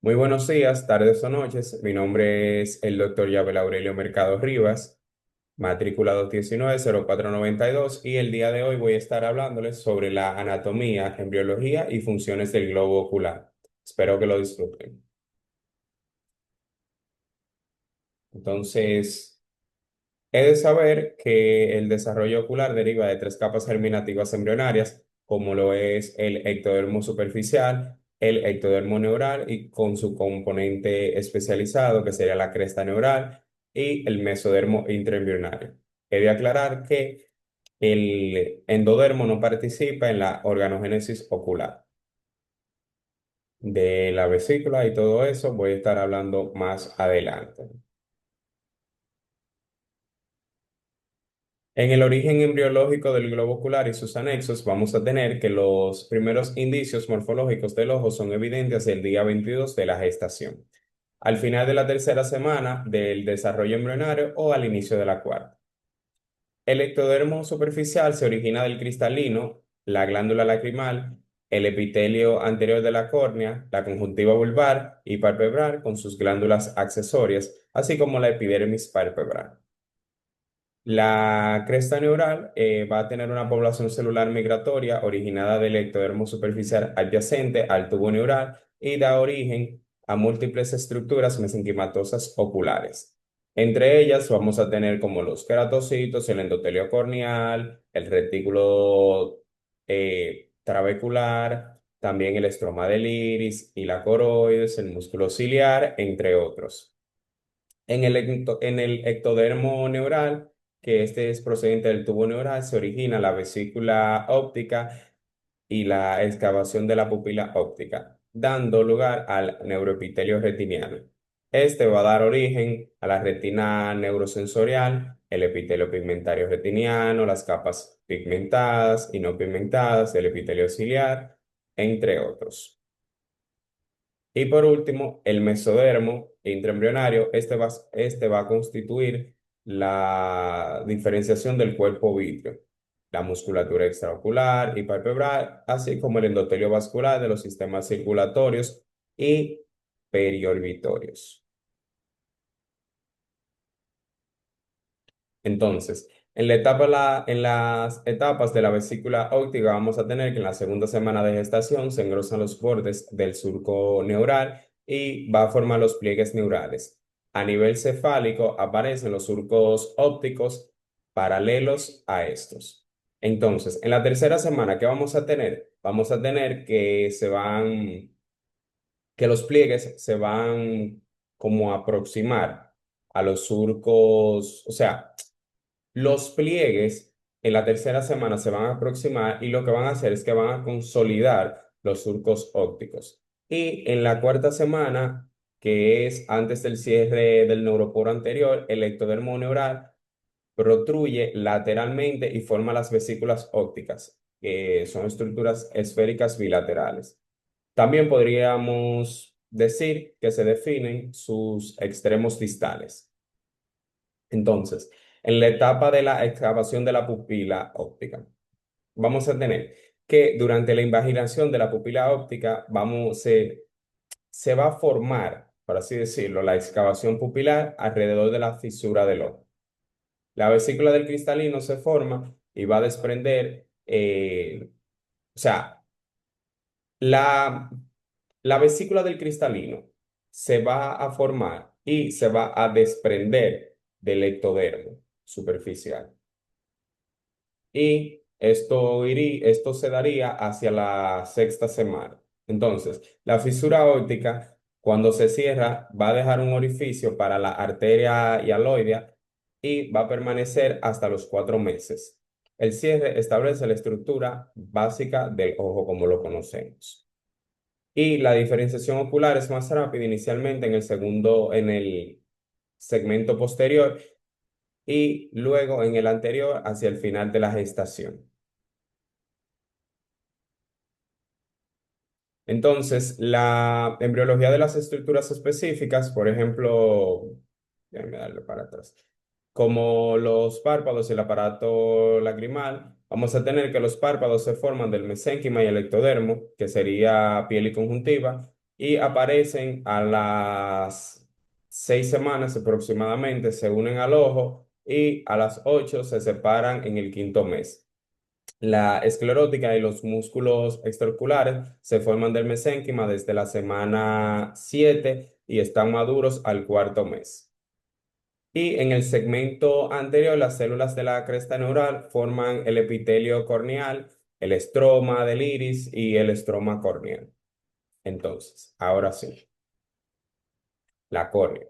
Muy buenos días, tardes o noches. Mi nombre es el doctor Yabel Aurelio Mercado Rivas, matrícula 219-0492, y el día de hoy voy a estar hablándoles sobre la anatomía, embriología y funciones del globo ocular. Espero que lo disfruten. Entonces, he de saber que el desarrollo ocular deriva de tres capas germinativas embrionarias, como lo es el ectodermo superficial, el ectodermo neural y con su componente especializado, que sería la cresta neural, y el mesodermo intraembrionario. He de aclarar que el endodermo no participa en la organogénesis ocular. De la vesícula y todo eso voy a estar hablando más adelante. En el origen embriológico del globo ocular y sus anexos, vamos a tener que los primeros indicios morfológicos del ojo son evidentes el día 22 de la gestación, al final de la tercera semana del desarrollo embrionario o al inicio de la cuarta. El ectodermo superficial se origina del cristalino, la glándula lacrimal, el epitelio anterior de la córnea, la conjuntiva vulvar y palpebral con sus glándulas accesorias, así como la epidermis palpebral. La cresta neural va a tener una población celular migratoria originada del ectodermo superficial adyacente al tubo neural y da origen a múltiples estructuras mesenquimatosas oculares. Entre ellas vamos a tener como los queratocitos, el endotelio corneal, el retículo trabecular, también el estroma del iris y la coroides, el músculo ciliar, entre otros. En el ectodermo neural, que este es procedente del tubo neural, se origina la vesícula óptica y la excavación de la pupila óptica, dando lugar al neuroepitelio retiniano. Este va a dar origen a la retina neurosensorial, el epitelio pigmentario retiniano, las capas pigmentadas y no pigmentadas del epitelio ciliar, entre otros. Y por último, el mesodermo intraembrionario, este va a constituir la diferenciación del cuerpo vítreo, la musculatura extraocular y palpebral, así como el endotelio vascular de los sistemas circulatorios y periorbitorios. Entonces, en las etapas de la vesícula óptica vamos a tener que en la segunda semana de gestación se engrosan los bordes del surco neural y va a formar los pliegues neurales. A nivel cefálico aparecen los surcos ópticos paralelos a estos. Entonces, en la tercera semana, ¿qué vamos a tener? Vamos a tener que los pliegues se van como a aproximar a los surcos, o sea, los pliegues en la tercera semana se van a aproximar y lo que van a hacer es que van a consolidar los surcos ópticos. Y en la cuarta semana, que es antes del cierre del neuroporo anterior, el ectodermo neural protruye lateralmente y forma las vesículas ópticas, que son estructuras esféricas bilaterales. También podríamos decir que se definen sus extremos distales. Entonces, en la etapa de la excavación de la pupila óptica, vamos a tener que durante la invaginación de la pupila óptica se va a formar, por así decirlo, la excavación pupilar alrededor de la fisura del ojo. La vesícula del cristalino se forma y va a desprender, o sea, la, la vesícula del cristalino se va a formar y se va a desprender del ectodermo superficial. Y esto se daría hacia la sexta semana. Entonces, la fisura óptica, cuando se cierra, va a dejar un orificio para la arteria hialoidea y va a permanecer hasta los 4 meses. El cierre establece la estructura básica del ojo como lo conocemos. Y la diferenciación ocular es más rápida inicialmente en el segmento posterior y luego en el anterior hacia el final de la gestación. Entonces, la embriología de las estructuras específicas, por ejemplo, déjame darle para atrás, como los párpados y el aparato lagrimal, vamos a tener que los párpados se forman del mesénquima y el ectodermo, que sería piel y conjuntiva, y aparecen a las 6 semanas aproximadamente, se unen al ojo y a las 8 se separan en el quinto mes. La esclerótica y los músculos extraoculares se forman del mesénquima desde la semana 7 y están maduros al cuarto mes. Y en el segmento anterior, las células de la cresta neural forman el epitelio corneal, el estroma del iris y el estroma corneal. Entonces, ahora sí, la córnea.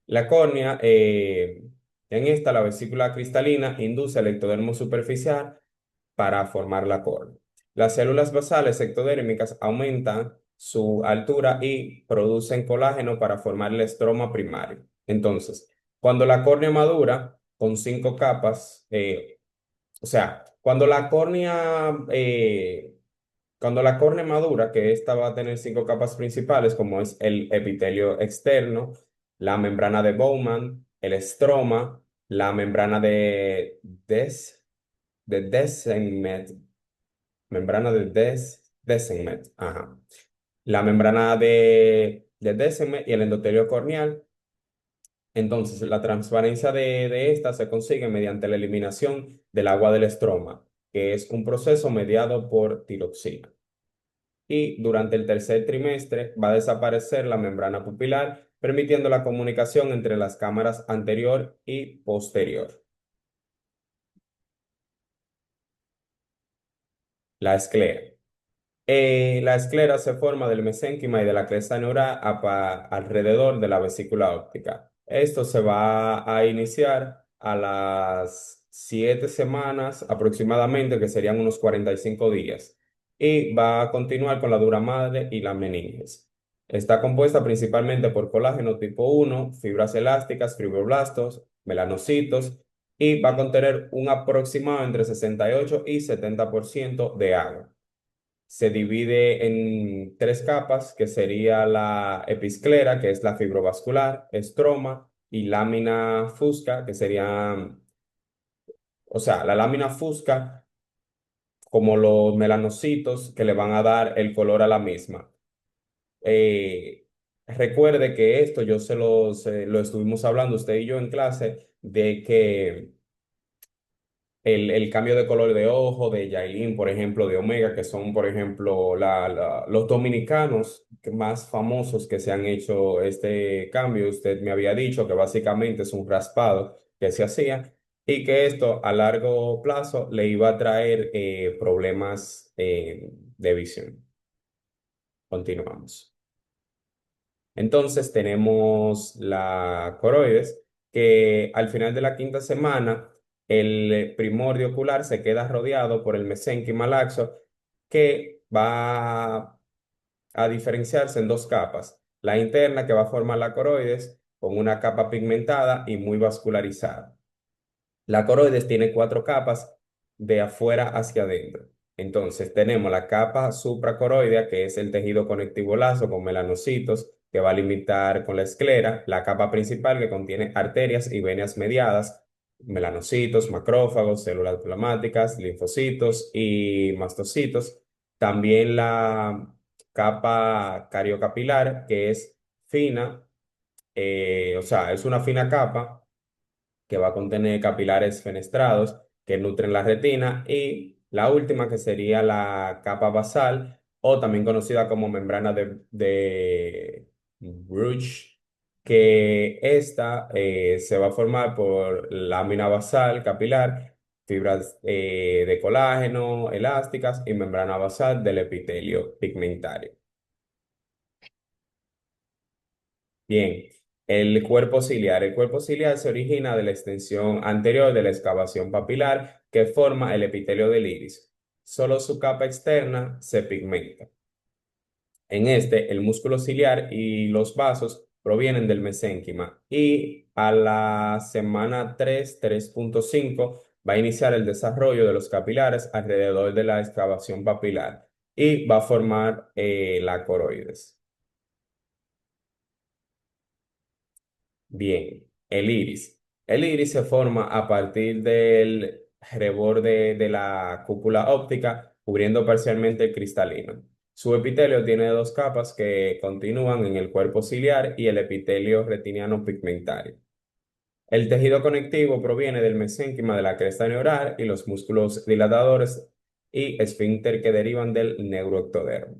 La córnea, en esta, la vesícula cristalina induce el ectodermo superficial para formar la córnea. Las células basales ectodérmicas aumentan su altura y producen colágeno para formar el estroma primario. Entonces, cuando la córnea madura con 5 capas, o sea, cuando la córnea madura, que esta va a tener 5 capas principales, como es el epitelio externo, la membrana de Bowman, el estroma, la membrana de Descemet, membrana de Descemet, ajá. La membrana de Descemet y el endotelio corneal. Entonces, la transparencia de esta se consigue mediante la eliminación del agua del estroma, que es un proceso mediado por tiroxina. Y durante el tercer trimestre va a desaparecer la membrana pupilar, permitiendo la comunicación entre las cámaras anterior y posterior. La esclera. La esclera se forma del mesénquima y de la cresta neural alrededor de la vesícula óptica. Esto se va a iniciar a las 7 semanas aproximadamente, que serían unos 45 días, y va a continuar con la dura madre y la meninges. Está compuesta principalmente por colágeno tipo 1, fibras elásticas, fibroblastos, melanocitos, y va a contener un aproximado entre 68 y 70% de agua. Se divide en 3 capas, que sería la episclera, que es la fibrovascular, estroma y lámina fusca, que sería, o sea, la lámina fusca como los melanocitos que le van a dar el color a la misma. Eh, Recuerde que esto yo lo estuvimos hablando usted y yo en clase, de que el cambio de color de ojo de Yailin, por ejemplo, de Omega, que son, por ejemplo, los dominicanos más famosos que se han hecho este cambio. Usted me había dicho que básicamente es un raspado que se hacía y que esto a largo plazo le iba a traer problemas de visión. Continuamos. Entonces tenemos la coroides, que al final de la quinta semana el primordio ocular se queda rodeado por el mesénquima laxo, que va a diferenciarse en 2 capas. La interna, que va a formar la coroides con una capa pigmentada y muy vascularizada. La coroides tiene 4 capas de afuera hacia adentro. Entonces tenemos la capa supracoroidea, que es el tejido conectivo lazo con melanocitos, que va a limitar con la esclera. La capa principal, que contiene arterias y venas mediadas, melanocitos, macrófagos, células plasmáticas, linfocitos y mastocitos. También la capa cariocapilar, que es fina, o sea, es una fina capa que va a contener capilares fenestrados que nutren la retina, y la última, que sería la capa basal, o también conocida como membrana de Bruch, que esta se va a formar por lámina basal capilar, fibras de colágeno elásticas y membrana basal del epitelio pigmentario. Bien, el cuerpo ciliar. El cuerpo ciliar se origina de la extensión anterior de la excavación papilar que forma el epitelio del iris. Solo su capa externa se pigmenta. En este, el músculo ciliar y los vasos provienen del mesénquima, y a la semana 3.5 va a iniciar el desarrollo de los capilares alrededor de la excavación papilar y va a formar la coroides. Bien, el iris. El iris se forma a partir del reborde de la cúpula óptica, cubriendo parcialmente el cristalino. Su epitelio tiene dos capas que continúan en el cuerpo ciliar y el epitelio retiniano pigmentario. El tejido conectivo proviene del mesénquima de la cresta neural y los músculos dilatadores y esfínter que derivan del neuroectodermo.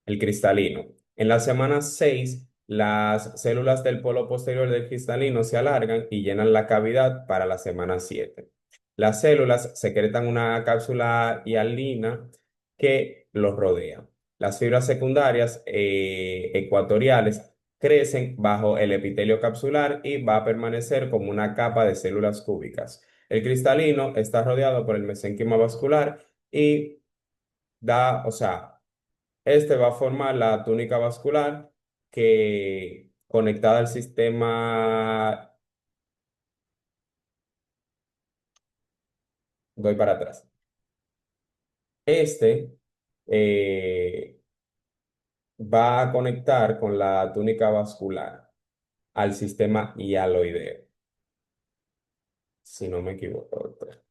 El cristalino. En la semana 6, las células del polo posterior del cristalino se alargan y llenan la cavidad para la semana 7. Las células secretan una cápsula hialina que los rodea. Las fibras secundarias ecuatoriales crecen bajo el epitelio capsular y va a permanecer como una capa de células cúbicas. El cristalino está rodeado por el mesénquima vascular y o sea, este va a formar la túnica vascular que conectada al sistema, voy para atrás. Este eh, va a conectar con la túnica vascular al sistema hialoideo, si no me equivoco, doctor.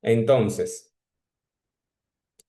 Entonces,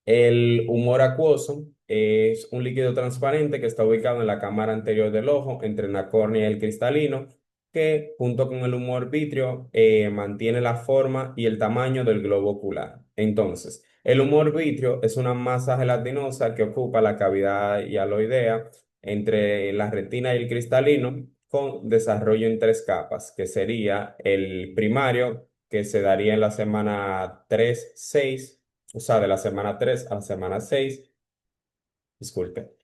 el humor acuoso es un líquido transparente que está ubicado en la cámara anterior del ojo, entre la córnea y el cristalino, que junto con el humor vítreo mantiene la forma y el tamaño del globo ocular. Entonces, el humor vítreo es una masa gelatinosa que ocupa la cavidad hialoidea entre la retina y el cristalino, con desarrollo en tres capas, que sería el primario, que se daría en la semana 3, 6, o sea, de la semana 3 a la semana 6, disculpe,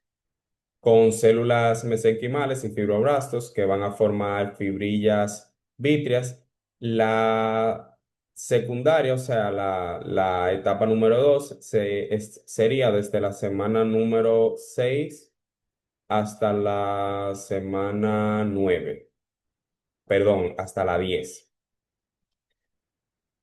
con células mesenquimales y fibroblastos que van a formar fibrillas vítreas. La secundaria, o sea, la etapa número 2 sería desde la semana número 6 hasta la semana 9, perdón, hasta la 10.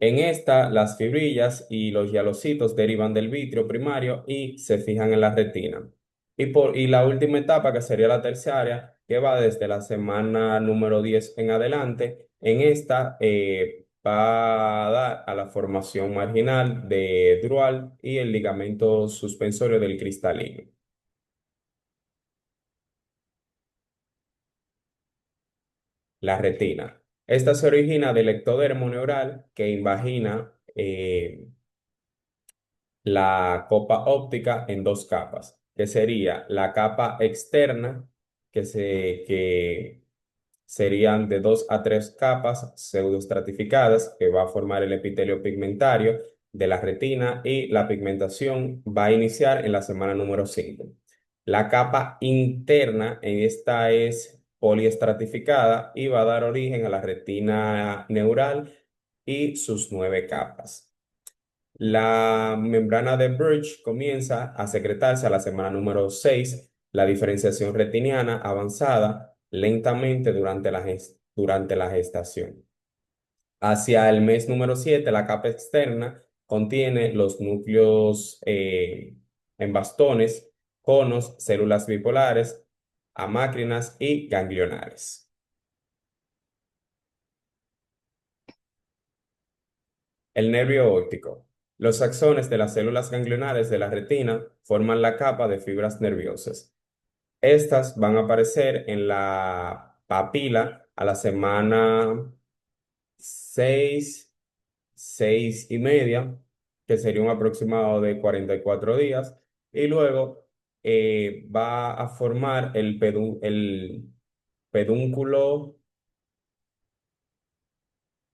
En esta, las fibrillas y los hialocitos derivan del vitrio primario y se fijan en la retina. Y la última etapa, que sería la terciaria, que va desde la semana número 10 en adelante, en esta va a dar a la formación marginal de drual y el ligamento suspensorio del cristalino. La retina. Esta se origina del ectodermo neural que invagina la copa óptica en dos capas, que sería la capa externa, que serían de 2 a 3 capas pseudoestratificadas, que va a formar el epitelio pigmentario de la retina, y la pigmentación va a iniciar en la semana número 5. La capa interna, en esta es poliestratificada y va a dar origen a la retina neural y sus 9 capas. La membrana de Burch comienza a secretarse a la semana número 6. La diferenciación retiniana avanzada lentamente durante la gestación. Hacia el mes número 7, la capa externa contiene los núcleos en bastones, conos, células bipolares, amácrinas y ganglionares. El nervio óptico. Los axones de las células ganglionares de la retina forman la capa de fibras nerviosas. Estas van a aparecer en la papila a la semana 6, 6 y media, que sería un aproximado de 44 días, y luego va a formar el pedúnculo,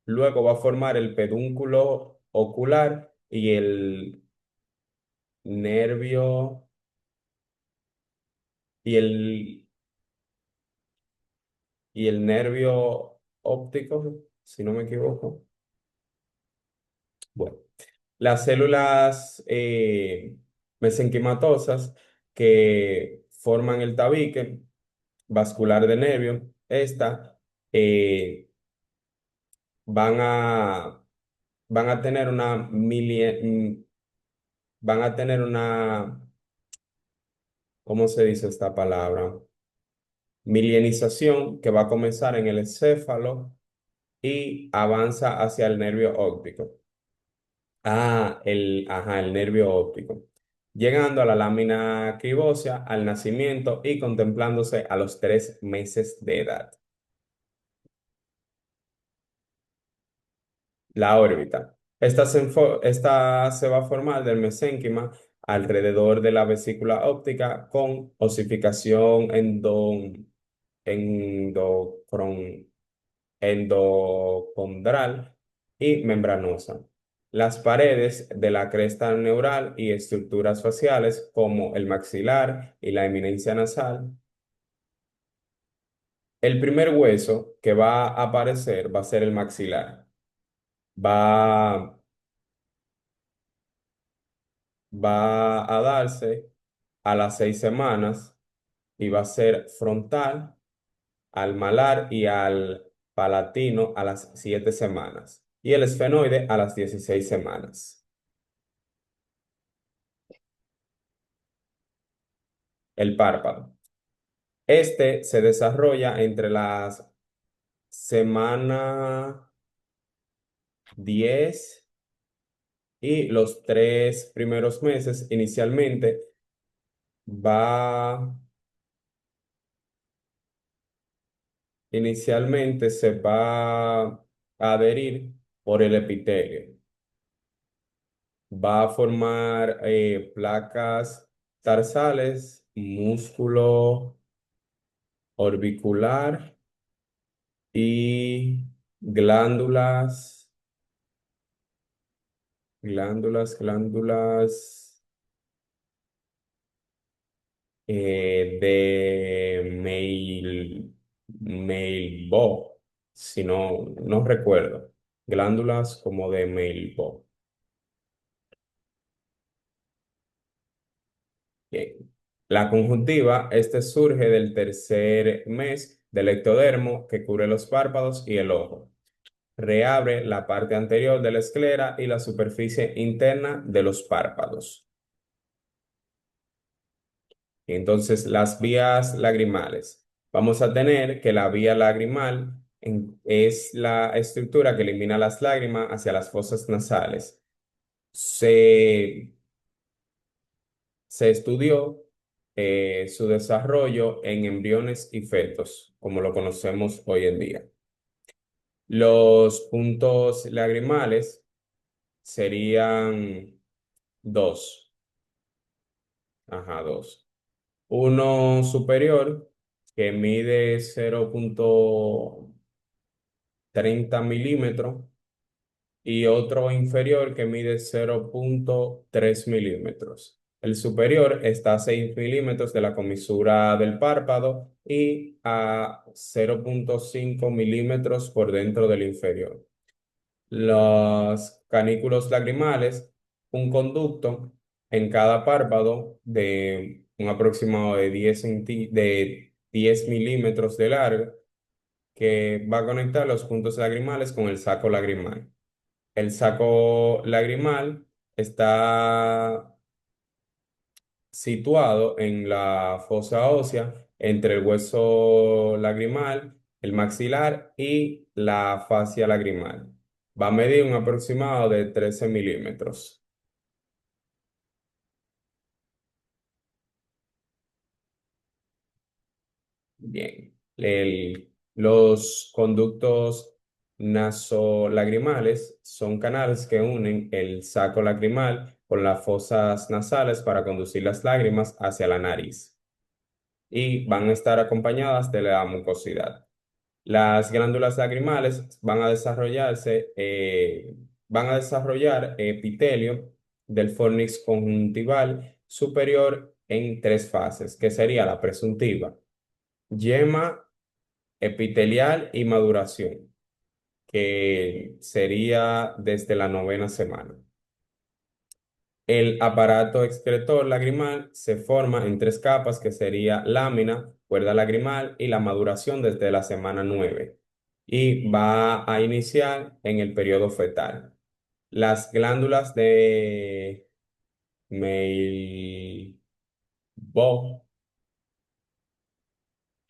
luego va a formar el pedúnculo ocular y el nervio y el nervio óptico, si no me equivoco. Bueno, las células mesenquimatosas que forman el tabique vascular de nervio, eh, van a, van a tener van a tener una, ¿cómo se dice esta palabra? Milienización que va a comenzar en el encéfalo y avanza hacia el nervio óptico. El nervio óptico, llegando a la lámina cribósea al nacimiento y contemplándose a los 3 meses de edad. La órbita. Esta se va a formar del mesénquima alrededor de la vesícula óptica con osificación endocron- endocondral y membranosa. Las paredes de la cresta neural y estructuras faciales como el maxilar y la eminencia nasal. El primer hueso que va a aparecer va a ser el maxilar. Va, va a darse a las 6 semanas y va a ser frontal al malar y al palatino a las 7 semanas y el esfenoide a las 16 semanas. El párpado. Este se desarrolla entre las semana 10 y los 3 primeros meses. Va, inicialmente se va a adherir por el epitelio. Va a formar placas tarsales, músculo orbicular y glándulas, glándulas de Meilbo, si no recuerdo. Glándulas como de Meilbo. Bien. La conjuntiva, este surge del tercer mes del ectodermo que cubre los párpados y el ojo. Reabre la parte anterior de la esclera y la superficie interna de los párpados. Entonces, las vías lagrimales. Vamos a tener que la vía lagrimal es la estructura que elimina las lágrimas hacia las fosas nasales. Se, se estudió su desarrollo en embriones y fetos, como lo conocemos hoy en día. Los puntos lagrimales serían dos. Ajá, dos. Uno superior que mide 0,30 milímetros y otro inferior que mide 0,3 milímetros. El superior está a 6 milímetros de la comisura del párpado y a 0,5 milímetros por dentro del inferior. Los canículos lagrimales, un conducto en cada párpado de un aproximado de 10 milímetros de largo que va a conectar los puntos lagrimales con el saco lagrimal. El saco lagrimal está situado en la fosa ósea entre el hueso lagrimal, el maxilar y la fascia lagrimal. Va a medir un aproximado de 13 milímetros. Bien. Los conductos nasolagrimales son canales que unen el saco lagrimal con las fosas nasales para conducir las lágrimas hacia la nariz y van a estar acompañadas de la mucosidad. Las glándulas lagrimales van a desarrollar epitelio del fornix conjuntival superior en 3 fases, que sería la presuntiva, yema epitelial y maduración, que sería desde la 9ª semana. El aparato excretor lagrimal se forma en 3 capas, que sería lámina, cuerda lagrimal y la maduración desde la semana 9. Y va a iniciar en el periodo fetal. Las glándulas de Meilbo,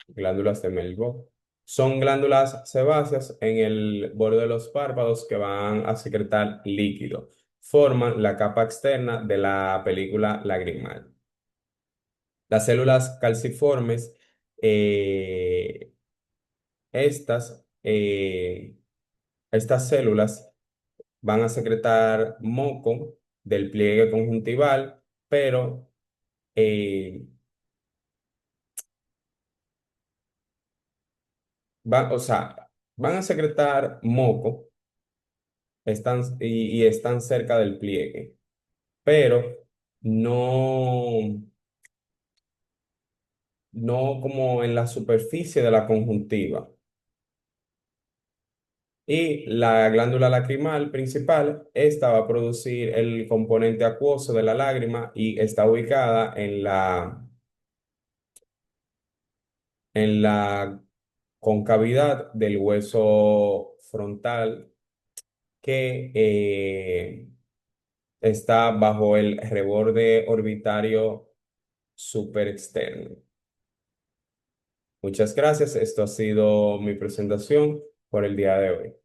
glándulas de Meilbo, Son glándulas sebáceas en el borde de los párpados que van a secretar líquido. Forman la capa externa de la película lagrimal. Las células calciformes, eh, estas, eh, estas células van a secretar moco del pliegue conjuntival, pero eh, o sea, van a secretar moco y están cerca del pliegue, pero no, no como en la superficie de la conjuntiva. Y la glándula lacrimal principal, esta va a producir el componente acuoso de la lágrima y está ubicada en la concavidad del hueso frontal que está bajo el reborde orbitario superexterno. Muchas gracias. Esto ha sido mi presentación por el día de hoy.